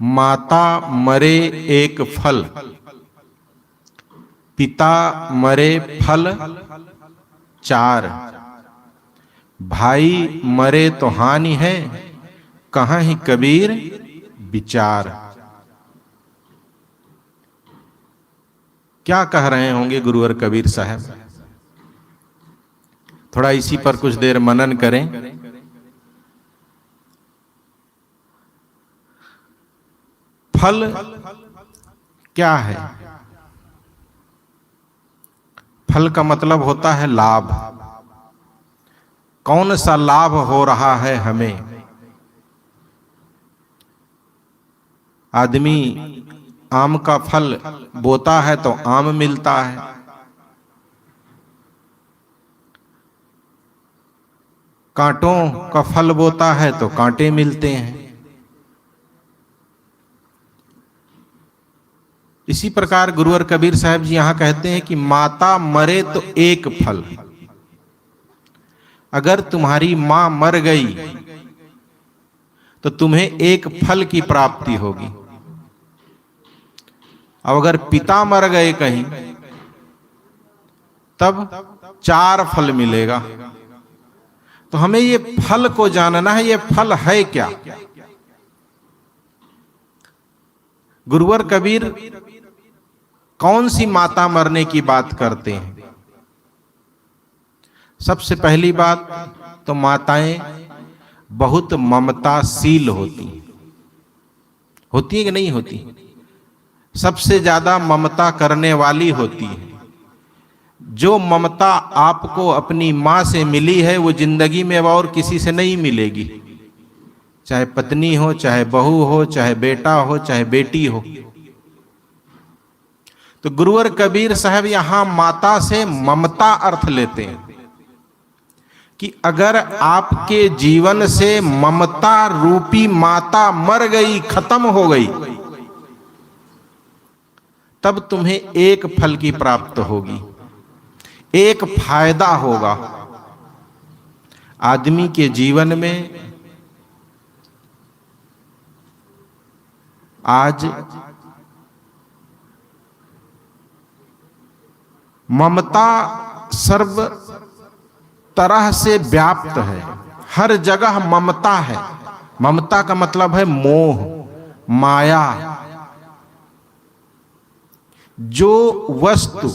माता मरे एक फल, पिता मरे फल चार, भाई मरे तो हानि है, कहाँ ही कबीर विचार। क्या कह रहे होंगे गुरुवर कबीर साहब? थोड़ा इसी पर कुछ देर मनन करें। फल क्या है? फल का मतलब होता है लाभ। कौन सा लाभ हो रहा है हमें? आदमी आम का फल बोता है तो आम मिलता है, कांटों का फल बोता है तो कांटे मिलते हैं। इसी प्रकार गुरुवर कबीर साहब जी यहां कहते हैं कि माता मरे तो एक फल। अगर तुम्हारी मां मर गई तो तुम्हें एक फल की प्राप्ति होगी। अब अगर पिता मर गए कहीं तब चार फल मिलेगा। तो हमें ये फल को जानना है, ये फल है क्या? गुरुवर कबीर कौन सी माता मरने की बात करते हैं? सबसे पहली बात तो माताएं बहुत ममताशील होती है कि नहीं होती? सबसे ज्यादा ममता करने वाली होती है। जो ममता आपको अपनी मां से मिली है वो जिंदगी में अब और किसी से नहीं मिलेगी, चाहे पत्नी हो, चाहे बहू हो, चाहे बेटा हो, चाहे बेटी हो। तो गुरुवर कबीर साहब यहां माता से ममता अर्थ लेते हैं कि अगर आपके जीवन से ममता रूपी माता मर गई, खत्म हो गई, तब तुम्हें एक फल की प्राप्त होगी, एक फायदा होगा। आदमी के जीवन में आज ममता सर्व तरह से व्याप्त है, हर जगह ममता है। ममता का मतलब है मोह, माया। जो वस्तु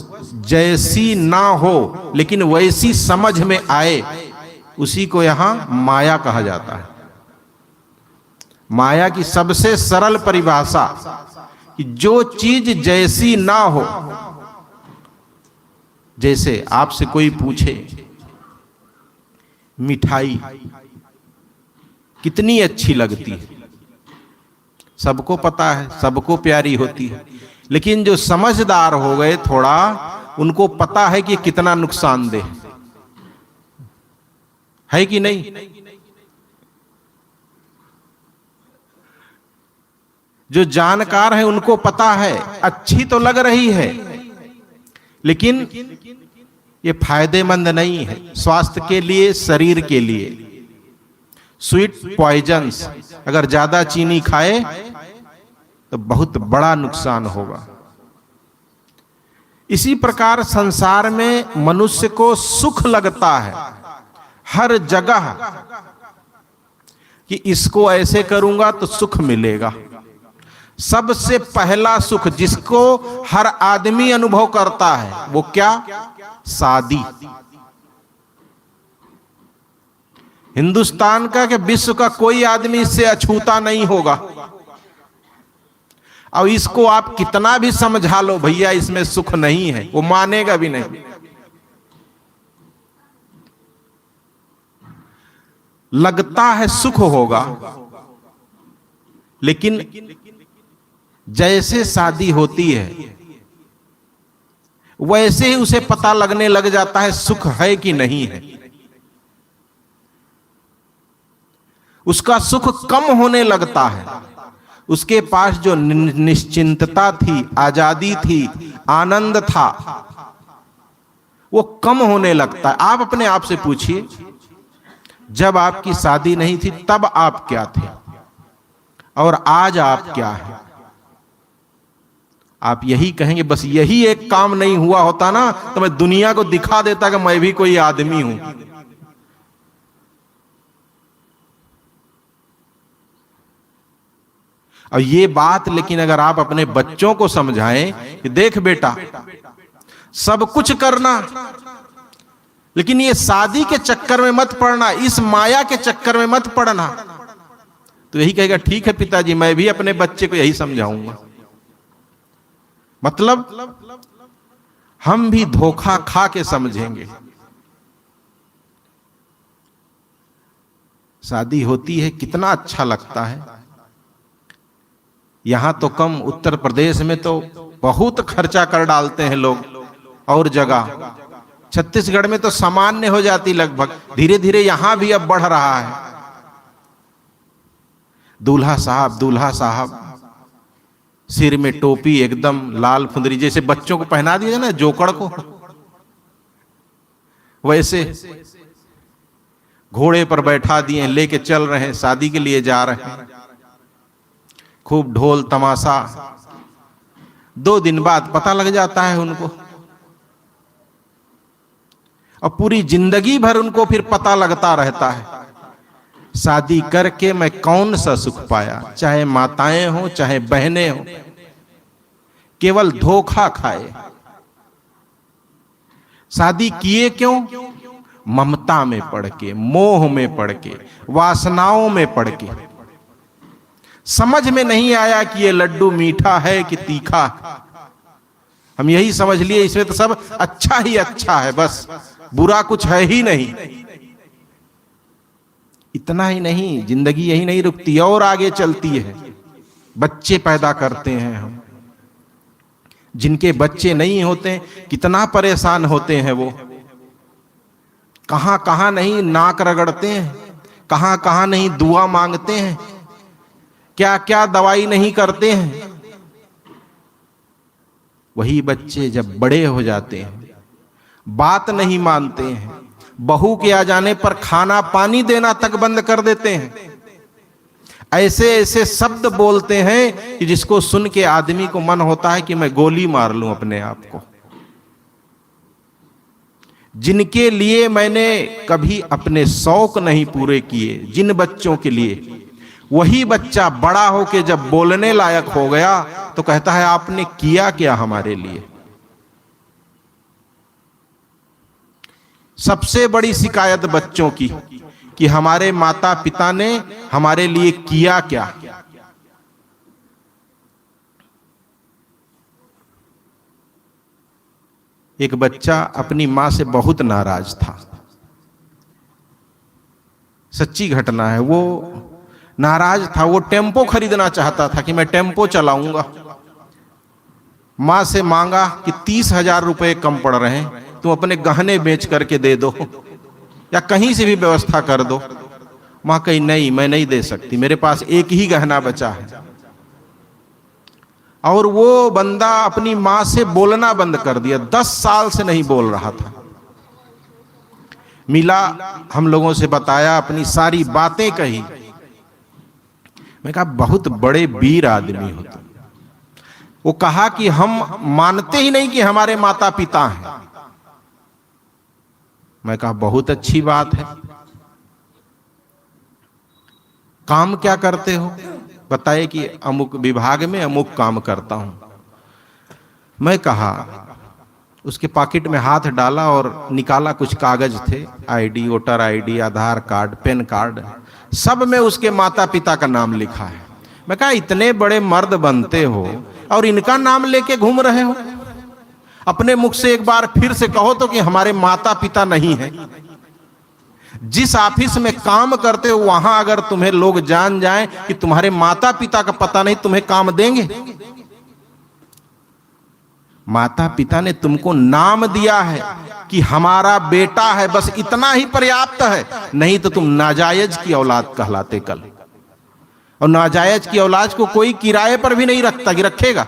जैसी ना हो लेकिन वैसी समझ में आए, उसी को यहां माया कहा जाता है। माया की सबसे सरल परिभाषा कि जो चीज जैसी ना हो, जैसे आपसे कोई पूछे मिठाई कितनी अच्छी लगती है, सबको पता है, सबको प्यारी होती है, लेकिन जो समझदार हो गए थोड़ा, उनको पता है कि कितना नुकसानदेह है कि नहीं? जो जानकार है उनको पता है अच्छी तो लग रही है, लेकिन ये फायदेमंद नहीं है स्वास्थ्य के लिए, शरीर के लिए। स्वीट पॉइजन्स, अगर ज्यादा चीनी खाए तो बहुत बड़ा नुकसान होगा। इसी प्रकार संसार में मनुष्य को सुख लगता है हर जगह कि इसको ऐसे करूंगा तो सुख मिलेगा। सबसे पहला सुख जिसको हर आदमी अनुभव करता है वो क्या? शादी। हिंदुस्तान का कि विश्व का कोई आदमी इससे अछूता नहीं होगा। अब इसको आप कितना भी समझा लो भैया इसमें सुख नहीं है, वो मानेगा भी नहीं। लगता है सुख होगा, लेकिन जैसे शादी होती है वैसे ही उसे पता लगने लग जाता है सुख है कि नहीं है। उसका सुख कम होने लगता है। उसके पास जो निश्चिंतता थी, आजादी थी, आनंद था, वो कम होने लगता है। आप अपने आप से पूछिए, जब आपकी शादी नहीं थी तब आप क्या थे? और आज आप क्या हैं। आप यही कहेंगे बस यही एक काम नहीं हुआ होता ना तो मैं दुनिया को दिखा देता कि मैं भी कोई आदमी हूं। और ये बात लेकिन अगर आप अपने बच्चों को समझाएं कि देख बेटा सब कुछ करना, लेकिन ये शादी के चक्कर में मत पड़ना, इस माया के चक्कर में मत पड़ना, तो यही कहेगा ठीक है पिताजी, मैं भी अपने बच्चे को यही समझाऊंगा। मतलब हम भी धोखा खा के समझेंगे। शादी होती है कितना अच्छा लगता है, यहां तो कम, उत्तर प्रदेश में तो बहुत खर्चा कर डालते हैं लोग, और जगह छत्तीसगढ़ में तो सामान्य हो जाती लगभग, धीरे धीरे यहां भी अब बढ़ रहा है। दूल्हा साहब सिर में टोपी एकदम लाल फुंदरी, जैसे बच्चों को पहना दिया ना जोकड़ को, वैसे घोड़े पर बैठा दिए, लेके चल रहे हैं, शादी के लिए जा रहे हैं। खूब ढोल तमाशा, 2 दिन बाद पता लग जाता है उनको, और पूरी जिंदगी भर उनको फिर पता लगता रहता है शादी करके मैं कौन सा सुख पाया। चाहे माताएं हो चाहे बहनें हो, केवल धोखा खाए। शादी किए क्यों? ममता में पड़ के, मोह में पड़ के, वासनाओं में पड़ के। समझ में नहीं आया कि ये लड्डू मीठा है कि तीखा। हम यही समझ लिए इसमें तो सब अच्छा ही अच्छा है, बस बुरा कुछ है ही नहीं। इतना ही नहीं, जिंदगी यही नहीं रुकती और आगे चलती है। बच्चे पैदा करते हैं हम, जिनके बच्चे नहीं होते कितना परेशान होते हैं वो। कहां कहां नहीं नाक रगड़ते हैं, कहां कहां नहीं दुआ मांगते हैं, क्या क्या दवाई नहीं करते हैं। वही बच्चे जब बड़े हो जाते हैं बात नहीं मानते हैं, बहू के आ जाने पर खाना पानी देना तक बंद कर देते हैं। ऐसे ऐसे शब्द बोलते हैं कि जिसको सुन के आदमी को मन होता है कि मैं गोली मार लूं अपने आप को। जिनके लिए मैंने कभी अपने शौक नहीं पूरे किए, जिन बच्चों के लिए, वही बच्चा बड़ा होके जब बोलने लायक हो गया तो कहता है आपने किया क्या हमारे लिए। सबसे बड़ी शिकायत बच्चों की कि हमारे माता पिता ने हमारे लिए किया क्या। एक बच्चा अपनी मां से बहुत नाराज था, सच्ची घटना है। वो नाराज था, वो टेम्पो खरीदना चाहता था कि मैं टेम्पो चलाऊंगा। मां से मांगा कि 30,000 रुपए कम पड़ रहे हैं, तुम अपने गहने बेच करके दे दो या कहीं से भी व्यवस्था कर दो। मां कही नहीं, मैं नहीं दे सकती, मेरे पास एक ही गहना बचा है। और वो बंदा अपनी मां से बोलना बंद कर दिया, 10 साल से नहीं बोल रहा था। मिला, हम लोगों से बताया, अपनी सारी बातें कही। मैं कहा बहुत बड़े वीर आदमी हो तुम। वो कहा कि हम मानते ही नहीं कि हमारे माता पिता हैं। मैं कहा बहुत अच्छी बात है। काम क्या करते हो? बताए कि अमुक विभाग में अमुक काम करता हूं। मैं कहा, उसके पॉकेट में हाथ डाला और निकाला, कुछ कागज थे, आईडी, वोटर आईडी, आधार कार्ड, पैन कार्ड, सब में उसके माता पिता का नाम लिखा है। मैं कहा इतने बड़े मर्द बनते हो और इनका नाम लेके घूम रहे हो। अपने मुख से एक बार फिर से कहो तो कि हमारे माता पिता नहीं है। जिस ऑफिस में काम करते हो वहां अगर तुम्हें लोग जान जाएं कि तुम्हारे माता पिता का पता नहीं, तुम्हें काम देंगे? माता पिता ने तुमको नाम दिया है कि हमारा बेटा है, बस इतना ही पर्याप्त है। नहीं तो तुम नाजायज की औलाद कहलाते कल। और नाजायज की औलाद को कोई किराए पर भी नहीं रखता कि रखेगा।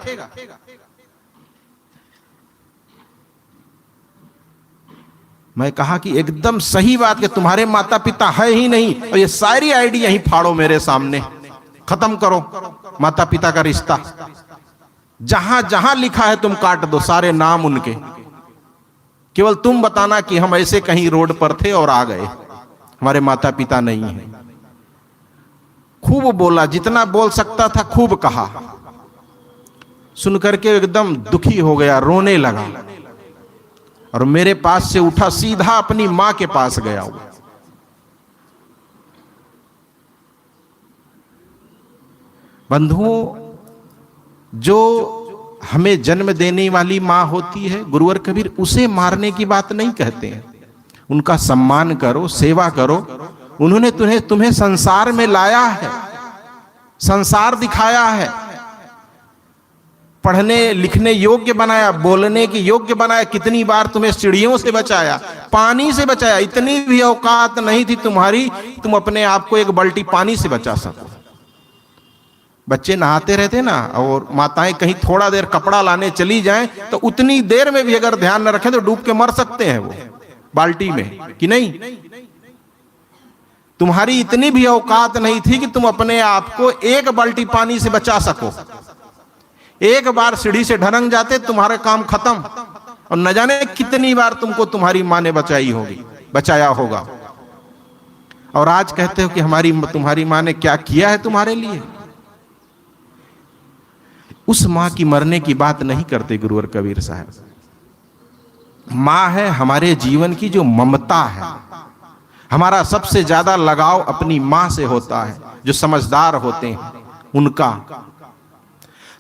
मैं कहा कि एकदम सही बात कि तुम्हारे माता पिता है ही नहीं, और ये सारी आईडी यहीं फाड़ो मेरे सामने। खत्म करो माता पिता का रिश्ता। जहां जहां लिखा है तुम काट दो सारे नाम उनके, केवल तुम बताना कि हम ऐसे कहीं रोड पर थे और आ गए, हमारे माता पिता नहीं है। खूब बोला, जितना बोल सकता था खूब कहा। सुनकर के एकदम दुखी हो गया, रोने लगा और मेरे पास से उठा, सीधा अपनी मां के पास गया। बंधुओं, जो हमें जन्म देने वाली मां होती है, गुरुवर कबीर उसे मारने की बात नहीं कहते हैं। उनका सम्मान करो, सेवा करो। उन्होंने तुम्हें संसार में लाया है, संसार दिखाया है, पढ़ने लिखने योग्य बनाया, बोलने के योग्य बनाया। कितनी बार तुम्हें चिड़ियों से बचाया, पानी से बचाया। इतनी भी औकात नहीं थी तुम्हारी तुम अपने आप को एक बाल्टी पानी से बचा सको। बच्चे नहाते रहते ना, और माताएं कहीं थोड़ा देर कपड़ा लाने चली जाएं तो उतनी देर में भी अगर ध्यान न रखें तो डूब के मर सकते हैं वो बाल्टी में, कि नहीं? तुम्हारी इतनी भी औकात नहीं थी कि तुम अपने आप को एक बाल्टी पानी से बचा सको। एक बार सीढ़ी से ढरंग जाते तुम्हारा काम खत्म, और न जाने कितनी बार तुमको तुम्हारी मां ने बचाई होगी, बचाया होगा। और आज कहते हो कि तुम्हारी मां ने क्या किया है तुम्हारे लिए। उस मां की मरने की बात नहीं करते गुरुवर कबीर साहब। मां है हमारे जीवन की जो ममता है। हमारा सबसे ज्यादा लगाव अपनी मां से होता है, जो समझदार होते हैं उनका।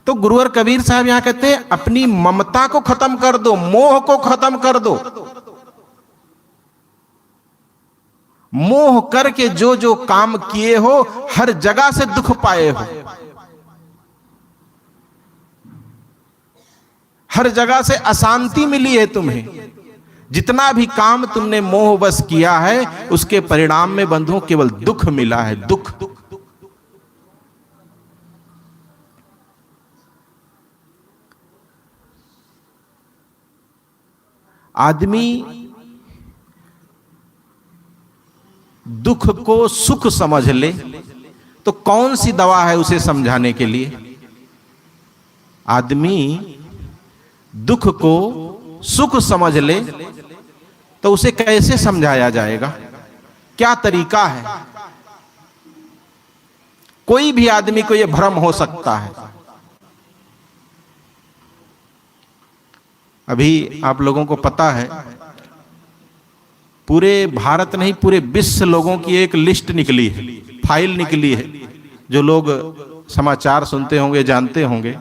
तो गुरुवर कबीर साहब यहां कहते हैं अपनी ममता को खत्म कर दो, मोह को खत्म कर दो। मोह करके जो जो काम किए हो, हर जगह से दुख पाए हो, हर जगह से अशांति मिली है तुम्हें। जितना भी काम तुमने मोहवश किया है, उसके परिणाम में बंधुओं केवल दुख मिला है, दुख। आदमी दुख को सुख समझ ले तो कौन सी दवा है उसे समझाने के लिए? आदमी दुख को सुख समझ ले तो उसे कैसे समझाया जाएगा? क्या तरीका है? कोई भी आदमी को यह भ्रम हो सकता है। अभी आप लोगों को पता है, पूरे भारत नहीं पूरे विश्व लोगों की एक लिस्ट निकली है, फाइल निकली है। जो लोग समाचार सुनते होंगे जानते होंगे,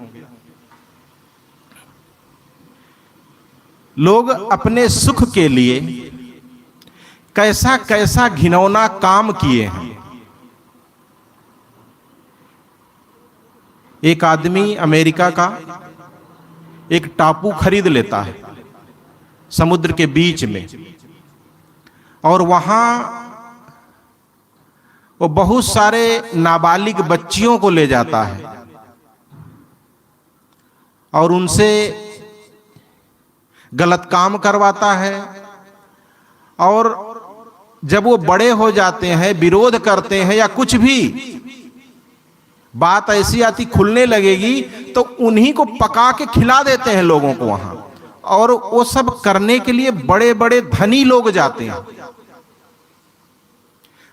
लोग अपने सुख के लिए कैसा कैसा घिनौना काम किए हैं। एक आदमी अमेरिका का एक टापू खरीद लेता है समुद्र के बीच में, और वहां वो बहुत सारे नाबालिग बच्चियों को ले जाता है और उनसे गलत काम करवाता है। और जब वो बड़े हो जाते हैं, विरोध करते हैं या कुछ भी बात ऐसी आती खुलने लगेगी, तो उन्हीं को पका के खिला देते हैं लोगों को वहां। और वो सब करने के लिए बड़े बड़े धनी लोग जाते हैं।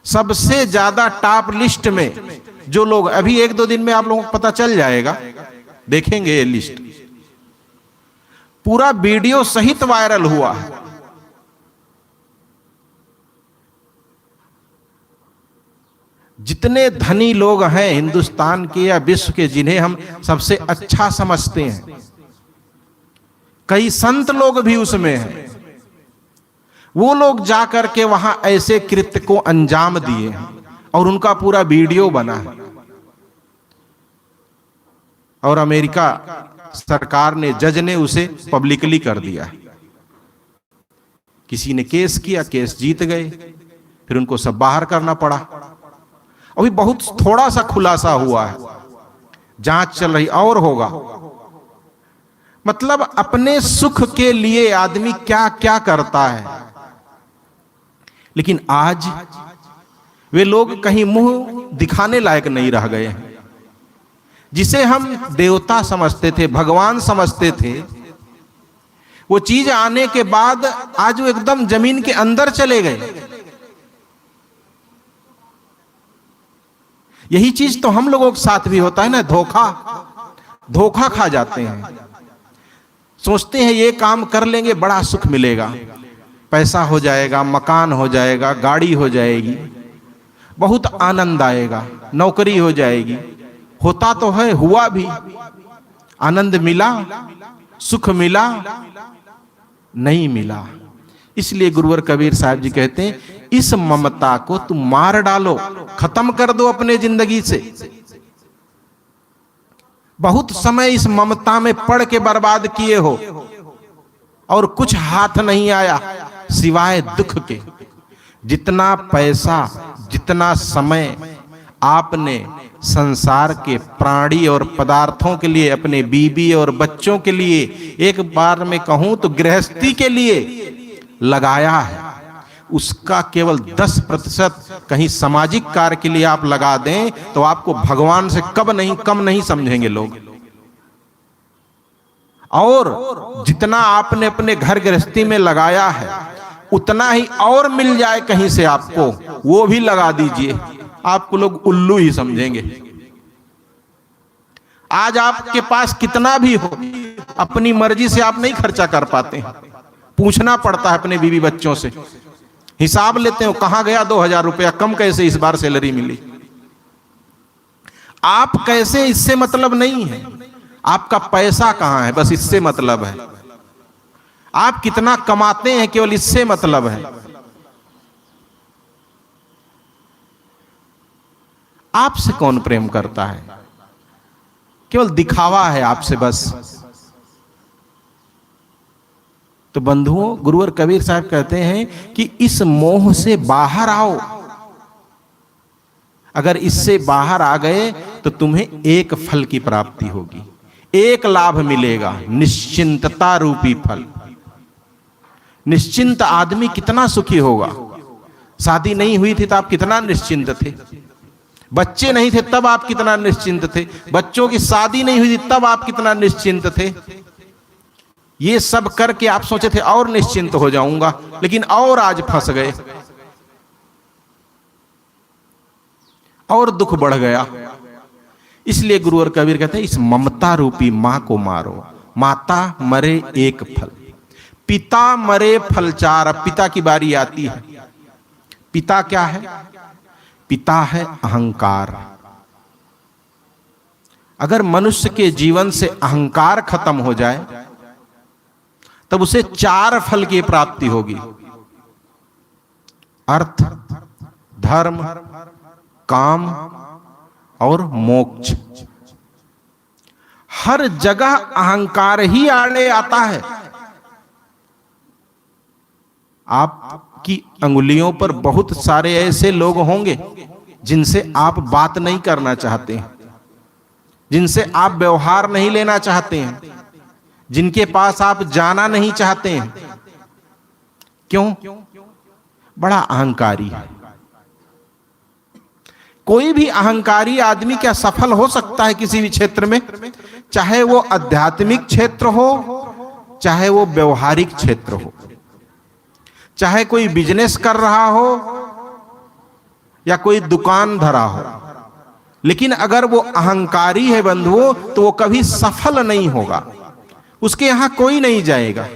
सबसे ज्यादा टॉप लिस्ट में जो लोग, अभी एक दो दिन में आप लोगों को पता चल जाएगा, देखेंगे ये लिस्ट, पूरा वीडियो सहित वायरल हुआ है। जितने धनी लोग हैं हिंदुस्तान के या विश्व के, जिन्हें हम सबसे अच्छा समझते हैं, कई संत लोग भी उसमें हैं, वो लोग जाकर के वहां ऐसे कृत्य को अंजाम दिए हैं और उनका पूरा वीडियो बना है। और अमेरिका सरकार ने, जज ने उसे पब्लिकली कर दिया। किसी ने केस किया, केस जीत गए, फिर उनको सब बाहर करना पड़ा। अभी बहुत थोड़ा सा खुलासा हुआ है, जांच चल रही, और होगा। मतलब अपने सुख के लिए आदमी क्या क्या करता है। लेकिन आज वे लोग कहीं मुंह दिखाने लायक नहीं रह गए हैं। जिसे हम देवता समझते थे, भगवान समझते थे, वो चीज आने के बाद आज वो एकदम जमीन के अंदर चले गए। यही चीज तो हम लोगों के साथ भी होता है ना, धोखा खा जाते हैं। सोचते हैं ये काम कर लेंगे बड़ा सुख मिलेगा, पैसा हो जाएगा, मकान हो जाएगा, गाड़ी हो जाएगी, बहुत आनंद आएगा, नौकरी हो जाएगी। होता तो है, हुआ भी, आनंद मिला, सुख मिला, नहीं मिला। इसलिए गुरुवर कबीर साहब जी कहते हैं इस ममता को तुम मार डालो, खत्म कर दो अपने जिंदगी से। बहुत समय इस ममता में पड़ के बर्बाद किए हो और कुछ हाथ नहीं आया सिवाय दुख के। जितना पैसा, जितना समय आपने संसार के प्राणी और पदार्थों के लिए, अपने बीबी और बच्चों के लिए, एक बार में कहूं तो गृहस्थी के लिए लगाया है, उसका केवल 10% कहीं सामाजिक कार्य के लिए आप लगा दें तो आपको भगवान से कम नहीं समझेंगे लोग। और जितना आपने अपने घर गृहस्थी में लगाया है उतना ही और मिल जाए कहीं से आपको, वो भी लगा दीजिए, आपको लोग उल्लू ही समझेंगे। आज आपके पास कितना भी हो, अपनी मर्जी से आप नहीं खर्चा कर पाते, पूछना पड़ता है अपने बीवी बच्चों से, हिसाब लेते हो कहां गया 2000 रुपया, कम कैसे इस बार सैलरी मिली। आप कैसे, इससे मतलब नहीं है, आपका पैसा कहां है बस इससे मतलब है। आप कितना कमाते हैं केवल इससे मतलब है। आपसे कौन प्रेम करता है, केवल दिखावा है आपसे बस। तो बंधुओं, गुरुवर कबीर साहब कहते हैं कि इस मोह से बाहर आओ। अगर इससे बाहर आ गए तो तुम्हें एक फल की प्राप्ति होगी, एक लाभ मिलेगा, निश्चिंतता रूपी फल। निश्चिंत आदमी कितना सुखी होगा। शादी नहीं हुई थी तो आप कितना निश्चिंत थे, बच्चे नहीं थे तब आप कितना निश्चिंत थे, बच्चों की शादी नहीं हुई थी तब आप कितना निश्चिंत थे। ये सब करके आप सोचे थे और निश्चिंत हो जाऊंगा, लेकिन और आज फंस गए और दुख बढ़ गया। इसलिए गुरुवर कबीर कहते हैं इस ममता रूपी मां को मारो। माता मरे एक फल, पिता मरे फल चार। अब पिता की बारी आती है। पिता क्या है? पिता है अहंकार। अगर मनुष्य के जीवन से अहंकार खत्म हो जाए तब उसे 4 फल की प्राप्ति होगी। अर्थ, धर्म, काम और मोक्ष। हर जगह अहंकार ही आड़े आता है। आपकी अंगुलियों पर बहुत सारे ऐसे लोग होंगे जिनसे आप बात नहीं करना चाहते हैं, जिनसे आप व्यवहार नहीं लेना चाहते हैं, जिनके पास आप जाना नहीं चाहते हैं। क्यों? बड़ा अहंकारी है। कोई भी अहंकारी आदमी क्या सफल हो सकता है किसी भी क्षेत्र में? चाहे वो आध्यात्मिक क्षेत्र हो, चाहे वो व्यवहारिक क्षेत्र हो, चाहे कोई बिजनेस कर रहा हो या कोई दुकान धरा हो, लेकिन अगर वो अहंकारी है बंधुओं तो वो कभी सफल नहीं होगा, उसके यहां कोई नहीं जाएगा।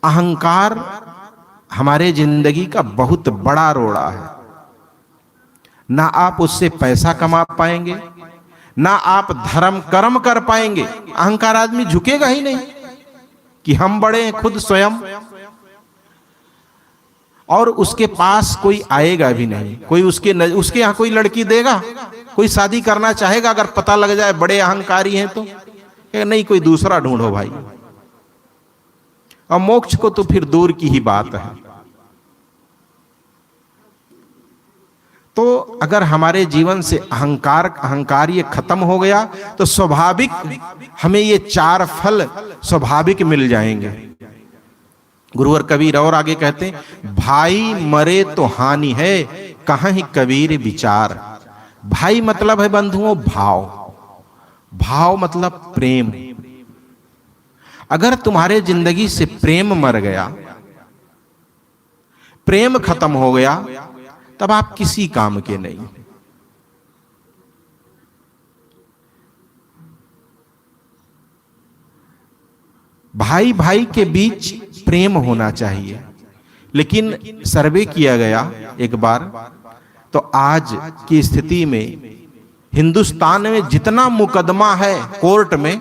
अहंकार हमारे जिंदगी का बहुत बड़ा रोड़ा है। ना आप उससे पैसा कमा पाएंगे, ना आप धर्म कर्म कर पाएंगे। अहंकार आदमी झुकेगा ही नहीं कि हम बड़े हैं खुद स्वयं, और उसके पास कोई आएगा भी नहीं। कोई उसके यहाँ कोई लड़की देगा, कोई शादी करना चाहेगा, अगर पता लग जाए बड़े अहंकारी हैं तो नहीं, कोई दूसरा ढूंढो भाई। और मोक्ष को तो फिर दूर की ही बात है। तो अगर हमारे जीवन से अहंकार ये खत्म हो गया तो स्वाभाविक हमें ये 4 फल स्वाभाविक मिल जाएंगे। गुरुवर कबीर और आगे कहते हैं, भाई मरे तो हानि है, कहीं कबीर विचार। भाई मतलब है बंधुओं भाव, भाव मतलब प्रेम। अगर तुम्हारे जिंदगी से प्रेम मर गया, प्रेम खत्म हो गया, तब आप किसी काम के नहीं। भाई भाई के बीच प्रेम होना चाहिए। लेकिन सर्वे किया गया एक बार, तो आज की स्थिति में हिंदुस्तान में जितना मुकदमा है कोर्ट में,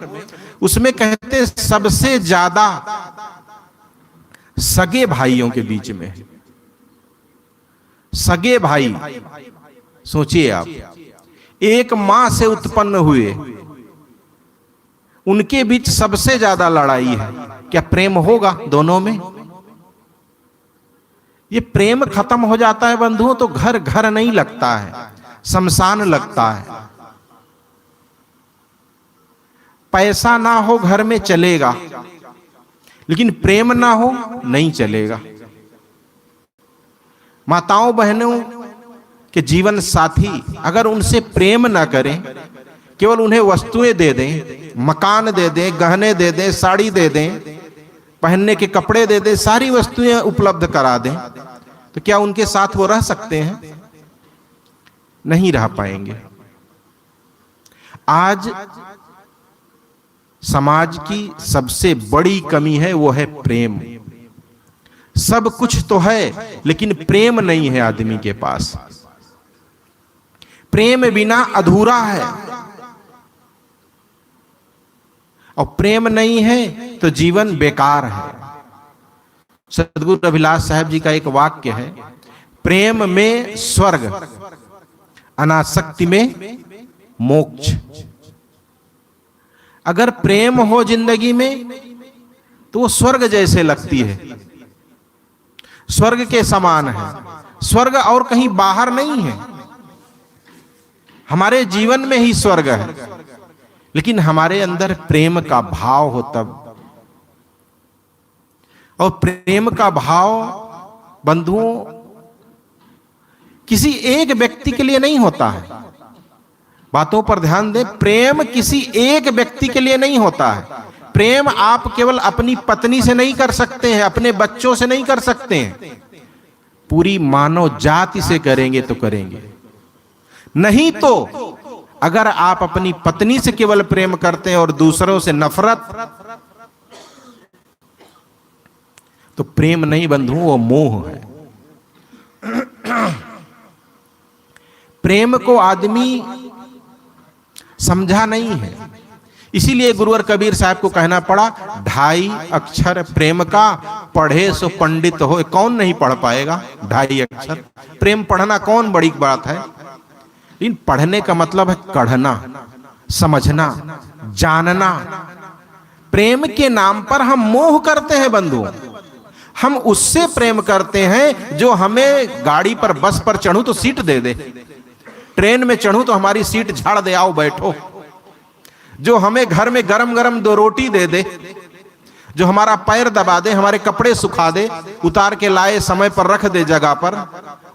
उसमें कहते सबसे ज्यादा सगे भाइयों के बीच में। सगे भाई, सोचिए आप, एक मां से उत्पन्न हुए, उनके बीच सबसे ज्यादा लड़ाई है। क्या प्रेम होगा दोनों में? ये प्रेम खत्म हो जाता है बंधुओं तो घर घर नहीं लगता है, शमशान लगता है। पैसा ना हो घर में चलेगा, लेकिन प्रेम ना हो नहीं चलेगा। माताओं बहनों के जीवन साथी अगर उनसे प्रेम ना करें, केवल उन्हें वस्तुएं दे दें, मकान दे दें, गहने दे दें, साड़ी दे दें, पहनने के कपड़े दे दें, सारी वस्तुएं उपलब्ध करा दें, तो क्या उनके साथ वो रह सकते हैं? नहीं रह पाएंगे। आज समाज की सबसे बड़ी कमी है, वो है प्रेम। सब कुछ तो है, लेकिन प्रेम नहीं है आदमी के पास। प्रेम बिना अधूरा है, और प्रेम नहीं है तो जीवन बेकार है। सदगुरु अभिलाष साहब जी का एक वाक्य है, प्रेम में स्वर्ग, अनासक्ति में मोक्ष। अगर प्रेम हो जिंदगी में तो वो स्वर्ग जैसे लगती है, स्वर्ग के समान है। स्वर्ग और कहीं बाहर नहीं है, हमारे जीवन में ही स्वर्ग है। लेकिन हमारे अंदर प्रेम का भाव हो तब। और प्रेम का भाव बंधुओं किसी एक व्यक्ति के लिए नहीं होता है। बातों पर ध्यान दें, प्रेम किसी एक व्यक्ति के लिए नहीं होता है। प्रेम आप केवल अपनी पत्नी से नहीं कर सकते हैं, अपने बच्चों से नहीं कर सकते हैं, पूरी मानव जाति से करेंगे तो करेंगे। नहीं तो अगर आप अपनी पत्नी से केवल प्रेम करते हैं और दूसरों से नफरत, तो प्रेम नहीं बंधुओं, वो मोह है। प्रेम को आदमी समझा नहीं है, इसीलिए गुरुवर कबीर साहब को कहना पड़ा, 2.5 अक्षर प्रेम का, पढ़े सो पंडित हो। कौन नहीं पढ़ पाएगा 2.5 अक्षर? प्रेम पढ़ना कौन बड़ी बात है? इन पढ़ने का मतलब है कढ़ना, समझना, जानना। प्रेम के नाम पर हम मोह करते हैं बंधुओं। हम उससे प्रेम करते हैं जो हमें गाड़ी पर, बस पर चढ़ूं तो सीट दे दे, ट्रेन में चढ़ूं तो हमारी सीट झाड़ दे, आओ बैठो। जो हमें घर में गरम गरम 2 रोटी दे दे, जो हमारा पैर दबा दे, हमारे कपड़े सुखा दे, उतार के लाए समय पर रख दे जगह पर,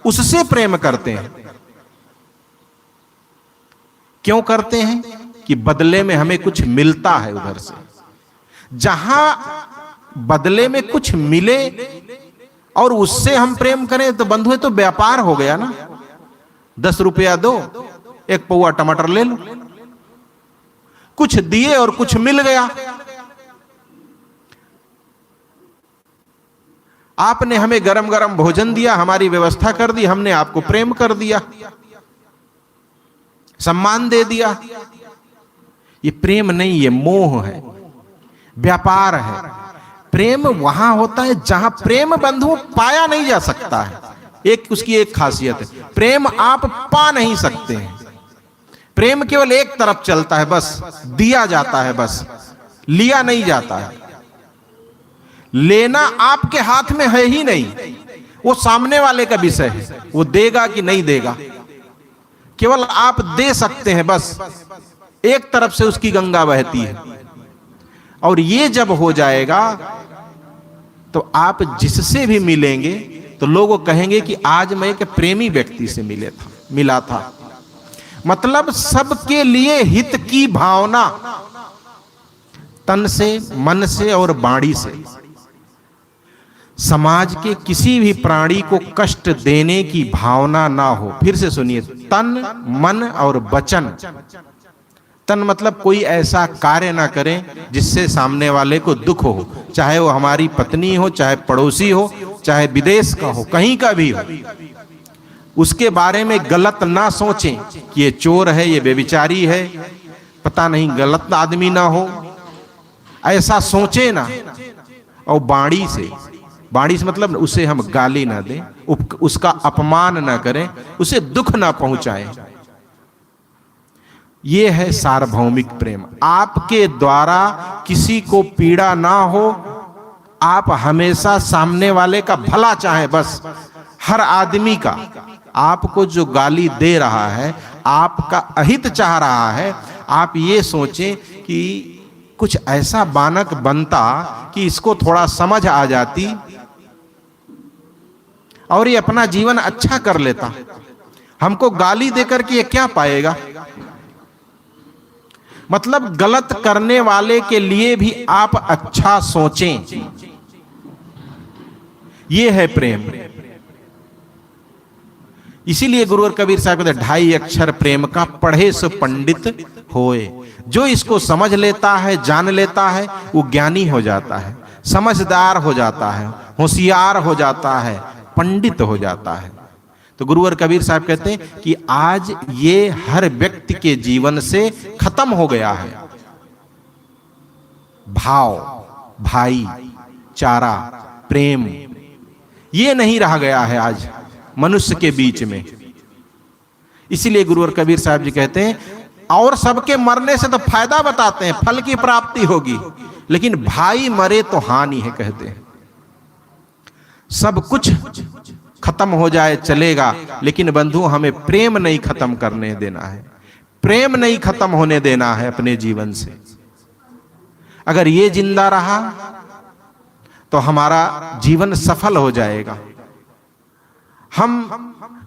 उससे प्रेम करते हैं। क्यों करते हैं? कि बदले में हमें कुछ मिलता है उधर से। जहां बदले में कुछ मिले और उससे हम प्रेम करें तो बंधुए तो व्यापार हो गया ना। 10 रुपया दो, 1 पौवा टमाटर ले लो। कुछ दिए और कुछ मिल गया। आपने हमें गरम गरम भोजन दिया, हमारी व्यवस्था कर दी, हमने आपको प्रेम कर दिया, सम्मान दे दिया। ये प्रेम नहीं, ये मोह है, व्यापार है। प्रेम वहां होता है जहां प्रेम बंधु पाया नहीं जा सकता है। एक उसकी एक खासियत है, प्रेम आप पा नहीं सकते हैं। प्रेम केवल एक तरफ चलता है, बस दिया जाता है, बस लिया नहीं जाता है। लेना आपके हाथ में है ही नहीं, वो सामने वाले का विषय है, वो देगा कि नहीं देगा। केवल आप दे सकते हैं, बस एक तरफ से उसकी गंगा बहती है। और ये जब हो जाएगा तो आप जिससे भी मिलेंगे तो लोग कहेंगे कि आज मैं एक प्रेमी व्यक्ति से मिला था। मतलब सबके लिए हित की भावना, तन से, मन से और वाणी से। समाज के किसी भी प्राणी को कष्ट देने की भावना ना हो। फिर से सुनिए, तन, मन और वचन। तन मतलब कोई ऐसा कार्य ना करें जिससे सामने वाले को दुख हो, चाहे वो हमारी पत्नी हो, चाहे पड़ोसी हो, चाहे विदेश का हो, कहीं का भी हो। उसके बारे में गलत ना सोचें कि ये चोर है, ये बेविचारी है, पता नहीं गलत आदमी ना हो, ऐसा सोचे ना। और वाणी से मतलब उसे हम गाली ना दें, उसका अपमान ना करें, उसे दुख ना पहुंचाएं। ये है सार्वभौमिक प्रेम। आपके द्वारा किसी को पीड़ा ना हो, आप हमेशा सामने वाले का भला चाहें। बस हर आदमी का, आपको जो गाली दे रहा है, आपका अहित चाह रहा है, आप ये सोचें कि कुछ ऐसा बानक बनता कि इसको थोड़ा समझ आ जाती और ये अपना जीवन अच्छा कर लेता। हमको गाली देकर के ये क्या पाएगा? मतलब गलत करने वाले के लिए भी आप अच्छा सोचें। ये है प्रेम। इसीलिए गुरुवर कबीर साहब कहते 2.5 अक्षर प्रेम का, पढ़े सो पंडित होए। जो इसको समझ लेता है, जान लेता है, वो ज्ञानी हो जाता है, समझदार हो जाता है, होशियार हो जाता है, पंडित हो जाता है। तो गुरुवर कबीर साहब कहते हैं कि आज ये हर व्यक्ति के जीवन से खत्म हो गया है। भाव, भाई चारा, प्रेम, ये नहीं रह गया है आज मनुष्य के बीच में। इसीलिए गुरुवर कबीर साहब जी कहते हैं, और सबके मरने से तो फायदा बताते हैं, फल की प्राप्ति होगी, लेकिन भाई मरे तो हानि है कहते हैं। सब कुछ खत्म हो जाए चलेगा, लेकिन बंधु हमें प्रेम नहीं खत्म करने देना है, प्रेम नहीं खत्म होने देना है अपने जीवन से। अगर ये जिंदा रहा तो हमारा जीवन सफल हो जाएगा। हम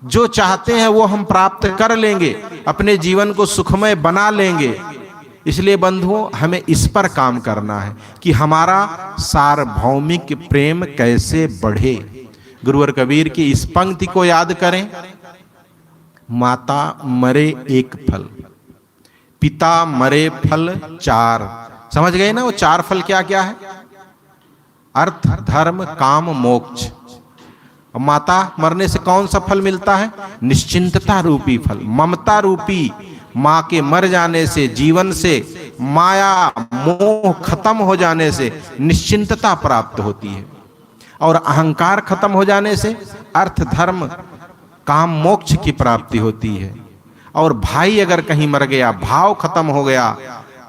जो चाहते हैं वो हम प्राप्त कर लेंगे, अपने जीवन को सुखमय बना लेंगे। इसलिए बंधुओं, हमें इस पर काम करना है कि हमारा सार्वभौमिक प्रेम कैसे बढ़े। गुरुवर कबीर की इस पंक्ति को याद करें, माता मरे एक फल, पिता मरे फल 4। समझ गए ना वो 4 फल क्या क्या है? अर्थ, धर्म, काम, मोक्ष। माता मरने से कौन सा फल मिलता है? निश्चिंतता रूपी फल, ममता रूपी। मां के मर जाने से, जीवन से माया मोह खत्म हो जाने से निश्चिंतता प्राप्त होती है, और अहंकार खत्म हो जाने से अर्थ, धर्म, काम, मोक्ष की प्राप्ति होती है। और भाई अगर कहीं मर गया, भाव खत्म हो गया,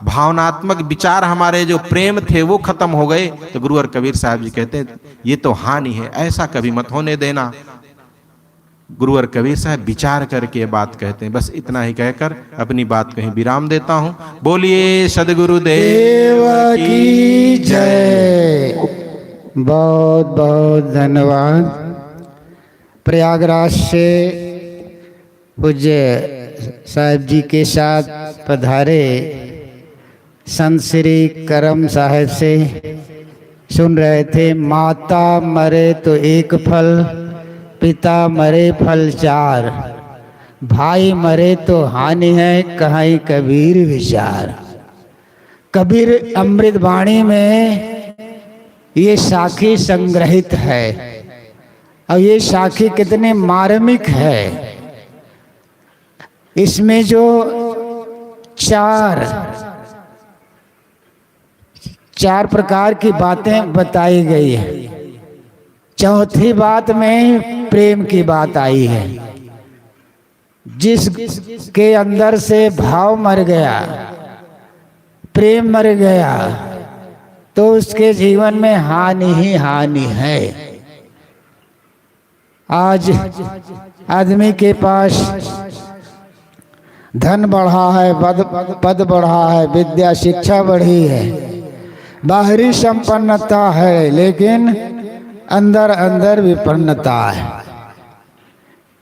भावनात्मक विचार हमारे जो प्रेम थे वो खत्म हो गए, तो गुरुवर कबीर साहब जी कहते हैं ये तो हानि है, ऐसा कभी मत होने देना। गुरुवर कबीर साहब विचार करके बात कहते हैं। बस इतना ही कहकर अपनी बात कहीं विराम देता हूं। बोलिए सद्गुरुदेव की जय। बहुत बहुत धन्यवाद। प्रयागराज से पूज्य साहब जी के साथ पधारे संत श्री करम साहब से सुन रहे थे, माता मरे तो एक फल, पिता मरे फल 4, भाई मरे तो हानि है, कहीं कबीर विचार। कबीर अमृत वाणी में ये साखी संग्रहित है, और ये साखी कितने मार्मिक है। इसमें जो 4 प्रकार की बातें बताई गई है। चौथी बात में प्रेम की बात आई है। जिसके अंदर से भाव मर गया, प्रेम मर गया, तो उसके जीवन में हानि ही हानि है। आज आदमी के पास धन बढ़ा है, पद बढ़ा है, विद्या शिक्षा बढ़ी है, बाहरी संपन्नता है, लेकिन अंदर अंदर विपन्नता है।